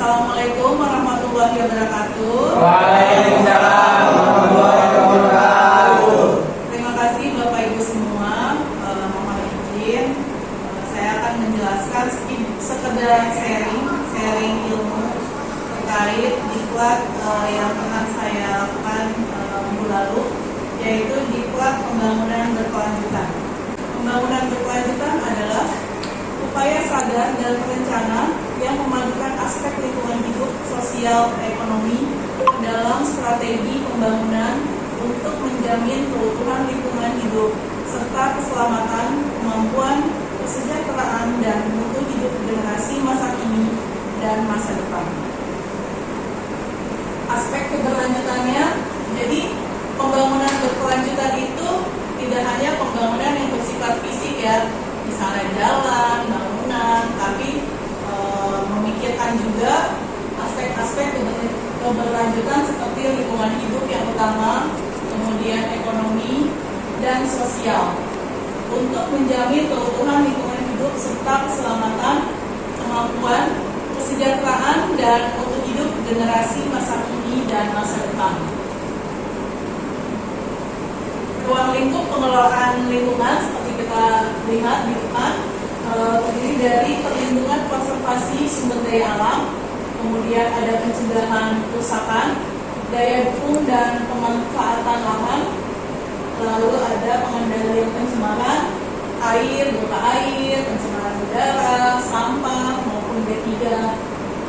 Assalamualaikum warahmatullahi wabarakatuh. Waalaikumsalam warahmatullahi wabarakatuh. Terima kasih Bapak Ibu semua. Mohon izin, saya akan menjelaskan sekedar sharing ilmu terkait diklat yang pernah saya lakukan minggu lalu, yaitu diklat pembangunan berkelanjutan. Pembangunan berkelanjutan adalah upaya sadar dan berencana yang memadukan aspek lingkungan hidup, sosial, ekonomi dalam strategi pembangunan untuk menjamin keutuhan lingkungan hidup serta keselamatan, kemampuan, kesejahteraan, dan mutu hidup generasi masa kini dan masa depan. Aspek keberlanjutannya, jadi pembangunan berkelanjutan itu tidak hanya pembangunan yang bersifat fisik ya, misalnya jalan, bangunan, tapi memikirkan juga aspek-aspek keberlanjutan seperti lingkungan hidup yang utama, kemudian ekonomi dan sosial untuk menjamin keutuhan lingkungan hidup serta keselamatan, kemampuan, kesejahteraan dan mutu hidup generasi masa kini dan masa depan. Ruang lingkup pengelolaan lingkungan seperti kita lihat di depan terdiri dari perlindungan konservasi sumber daya alam, kemudian ada pencegahan kerusakan, daya dukung dan pemanfaatan lahan, lalu ada pengendalian pencemaran air, muka air, pencemaran udara, sampah maupun B3,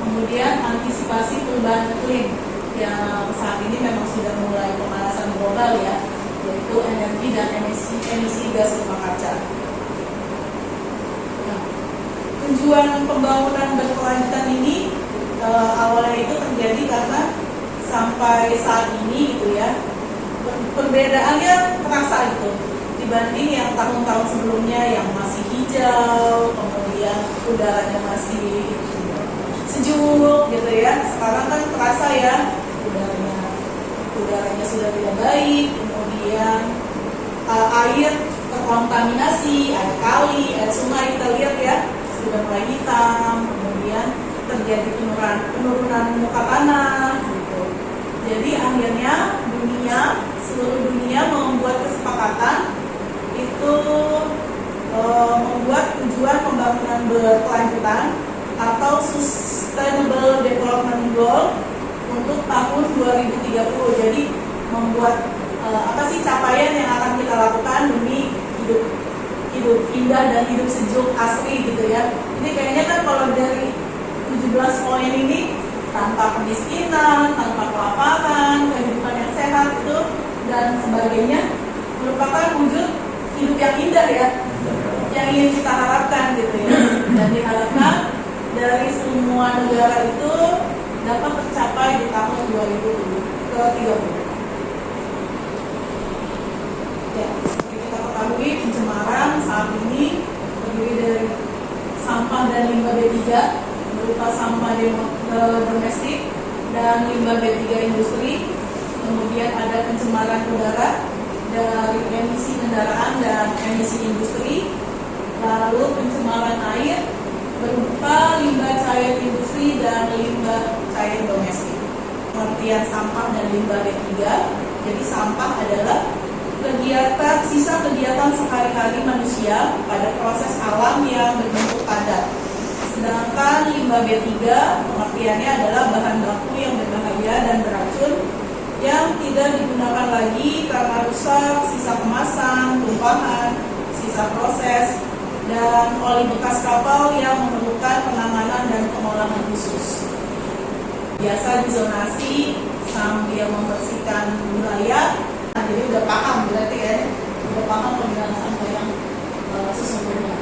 kemudian antisipasi perubahan iklim yang saat ini memang sudah mulai pemanasan global ya, yaitu energi dan emisi gas rumah kaca. Tujuan pembangunan berkelanjutan ini awalnya itu terjadi karena sampai saat ini gitu ya, perbedaannya terasa gitu dibanding yang tahun-tahun sebelumnya yang masih hijau, kemudian udaranya masih sejuk gitu ya. Sekarang kan terasa ya udaranya sudah tidak baik, kemudian air terkontaminasi, air kali, air sungai kita lihat ya sudah mulai hitam, kemudian terjadi penurunan muka tanah gitu. Jadi akhirnya seluruh dunia membuat kesepakatan itu membuat tujuan pembangunan berkelanjutan atau Sustainable Development Goal untuk tahun 2030. Jadi membuat apa sih capaian yang akan kita lakukan demi hidup indah dan hidup sejuk asri gitu ya. Ini kayaknya kan kalau dari 17 poin ini, tanpa kemiskinan, tanpa kelaparan, kehidupan yang sehat itu dan sebagainya, merupakan wujud hidup yang indah ya, yang ingin kita harapkan gitu ya. Dan diharapkan dari semua negara itu dapat tercapai di tahun 2030. Ya, seperti kita ketahui, pencemaran saat ini terdiri dari sampah dan limbah B3 berupa sampah domestik dan limbah B3 industri. Kemudian ada pencemaran udara dari emisi kendaraan dan emisi industri. Lalu pencemaran air berupa limbah cair industri dan limbah cair domestik. Pengertian sampah dan limbah B3. Jadi sampah adalah sisa kegiatan sehari-hari manusia pada proses alam yang berbentuk padat. Sedangkan limbah B3 pengertiannya adalah bahan baku yang berbahaya dan beracun yang tidak digunakan lagi karena rusak, sisa kemasan, tumpahan, sisa proses, dan oli bekas kapal yang memerlukan penanganan dan pengolahan khusus. Biasa dizonasi sambil membersihkan wilayah. Jadi udah paham berarti ya, udah paham pemilahan sampah yang sesungguhnya.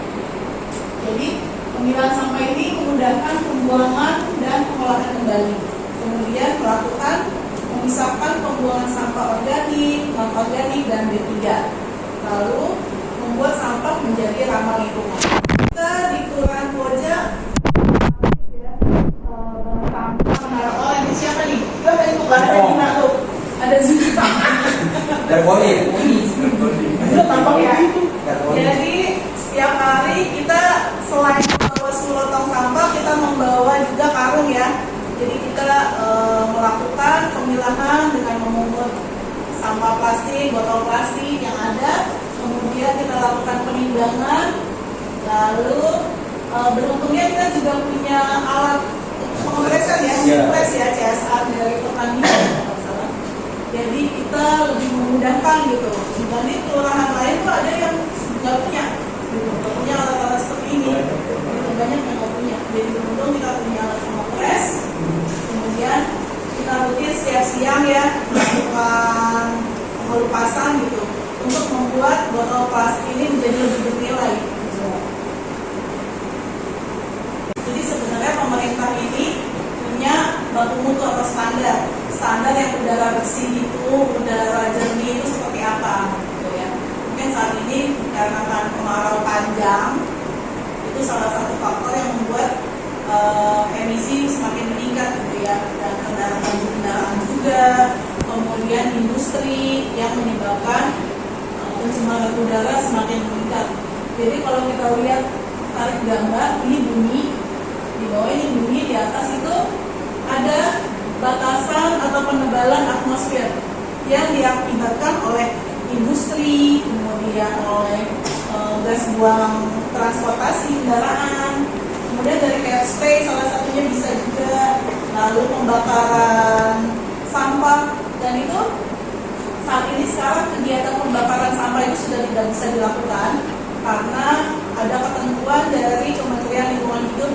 Jadi pemilahan sampah ini memudahkan pembuangan dan pengolahan kembali. Kemudian melakukan memisahkan pembuangan sampah organik, non-organik dan B3. Lalu membuat sampah menjadi ramah lingkungan. Kita di Kelurahan Koja sampah menara. Oh ini siapa nih? Ada Zuna tuh. Ada Zuna. Tampak ya. Jadi setiap hari kita selain membawa 10 tong sampah, kita membawa juga karung ya. sampah plastik, botol plastik yang ada. Kemudian kita lakukan penimbangan. Lalu beruntungnya kita juga punya alat pengopresan ya, supres ya, CSR dari Pertamina kalau nggak salah. Jadi kita lebih memudahkan gitu. Dibanding kelurahan lain tuh ada yang nggak punya, gitu. Nggak punya alat-alat seperti ini. Gitu, banyak yang nggak punya. Jadi beruntung kita punya alat pengopres. Kemudian kita rutin setiap siang ya melakukan pengelupasan gitu untuk membuat botol plastik ini menjadi lebih bernilai. Jadi sebenarnya pemerintah ini punya baku mutu atau standar yang udara bersih itu, udara jernih itu seperti apa gitu ya. Mungkin saat ini dikarenakan kemarau panjang itu salah satu faktor yang membuat emisi semakin meningkat gitu ya, dan kendaraan juga, kemudian industri yang menyebabkan pencemaran udara semakin meningkat. Jadi kalau kita lihat tarik gambar, ini bumi, di bawah ini bumi, di atas itu ada batasan atau penebalan atmosfer yang diakibatkan oleh industri, kemudian oleh gas buang transportasi kendaraan, kemudian dari airspace salah satunya bisa juga, lalu pembakaran sampah, dan itu saat ini sekarang kegiatan pembakaran sampah itu sudah tidak bisa dilakukan karena ada ketentuan dari Kementerian Lingkungan Hidup.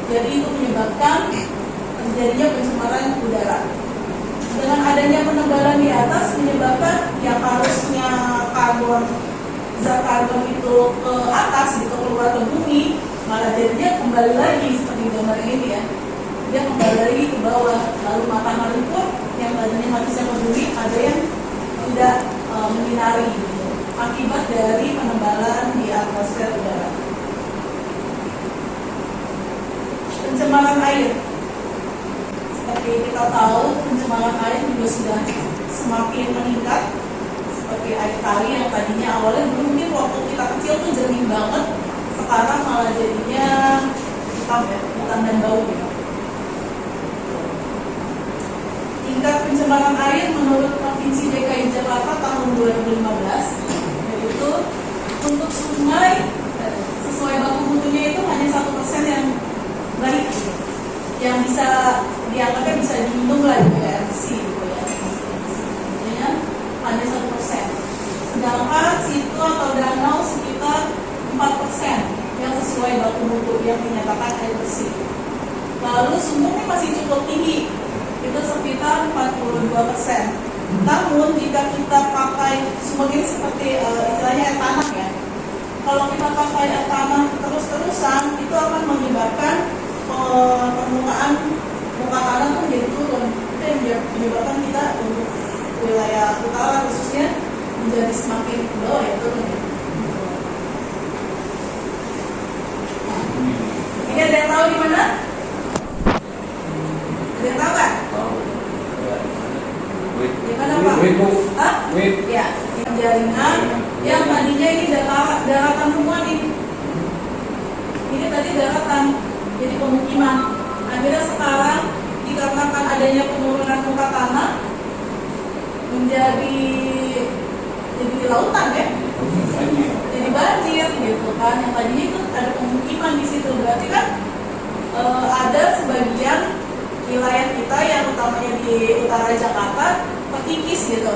Jadi itu menyebabkan terjadinya pencemaran udara. Dengan adanya penebalan di atas menyebabkan yang harusnya zat karbon itu ke atas gitu, keluar ke bumi, malah jadinya kembali lagi seperti gambar ini ya. Dia kembali lagi ke bawah. Lalu matahari pun yang tadinya harusnya ke bumi ada yang tidak menyinari gitu, akibat dari penebalan di atmosfer udara. Pencemaran air, seperti kita tahu pencemaran air juga sudah semakin meningkat. Seperti air kali yang tadinya awalnya mungkin waktu kita kecil tuh jernih banget, sekarang malah jadinya hitam ya, hitam dan bau gitu. Tingkat pencemaran air menurut Provinsi DKI Jakarta tahun 2015 yaitu untuk sungai sesuai baku mutunya itu hanya 1% yang baik gitu, yang bisa dianggapnya bisa diminum lah gitu ya, bersih gitu ya, maksudnya hanya 1%. Sedangkan situ atau danau sekitar 4% yang sesuai baku mutu yang dinyatakan air bersih. Lalu sumurnya masih cukup tinggi, itu sekitar 42%. Namun jika kita pakai sumur ini seperti istilahnya air tanah ya, kalau kita pakai air tanah terus-terusan itu akan menyebabkan permukaan muka tanah itu menjadi turun. Itu yang menyebabkan kita untuk wilayah utara khususnya menjadi semakin ke bawah ya, turun ya. Ini ada yang tahu di mana? Ada yang tahu kan? Di mana Pak? Hah? Ya, jaringan yang tadinya ini daratan semua nih. Ini tadi daratan, jadi pemukiman. Akhirnya sekarang dikarenakan adanya penurunan muka tanah menjadi lautan ya, jadi banjir gitu kan. Yang tadinya itu ada pemukiman di situ, berarti kan ada sebagian wilayah kita yang utamanya di utara Jakarta terkikis gitu,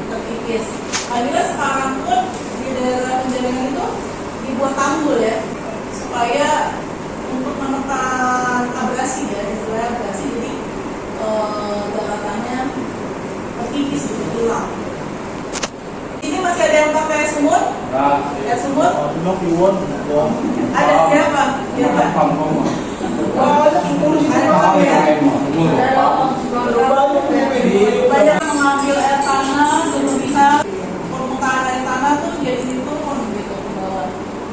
terkikis. Akhirnya sekarang pun di daerah penjaringan itu dibuat tanggul ya, supaya untuk menekan abrasi ya, istilahnya abrasi, jadi daratannya terkikis gitu, hilang. Ini masih ada yang pakai sumur? Ya sumur? Ada siapa? Siapa? Banyak mengambil air tanah, bisa permukaan air tanah tuh jadi turun gitu ke bawah.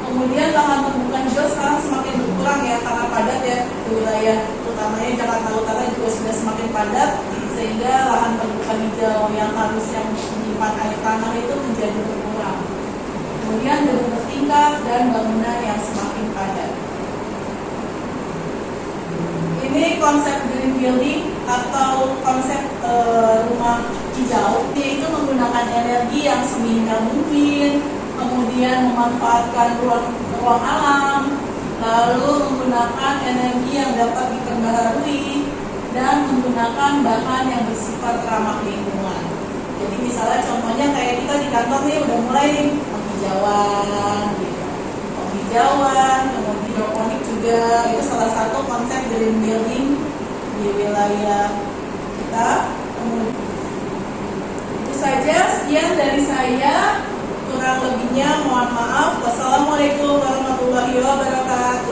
Kemudian lahan terbuka hijau sekarang semakin berkurang ya, karena padat ya, di wilayah utamanya Jakarta Utara juga sudah semakin padat, sehingga lahan terbuka hijau yang harusnya menyimpan air tanah itu menjadi berkurang. Kemudian gedung bertingkat dan bangunan yang semakin padat. Ini Ini konsep green building atau konsep rumah hijau, yaitu menggunakan energi yang seminimal mungkin, kemudian memanfaatkan ruang alam, lalu menggunakan energi yang dapat diperbaharui, dan menggunakan bahan yang bersifat ramah lingkungan. Jadi misalnya contohnya kayak kita di kantor nih udah mulai nih penghijauan, gitu. Penghijauan, kemudian hidroponik juga, itu salah satu konsep green building di wilayah kita. Kemudian itu saja, sekian dari saya. Kurang lebihnya mohon maaf. Wassalamualaikum warahmatullahi wabarakatuh.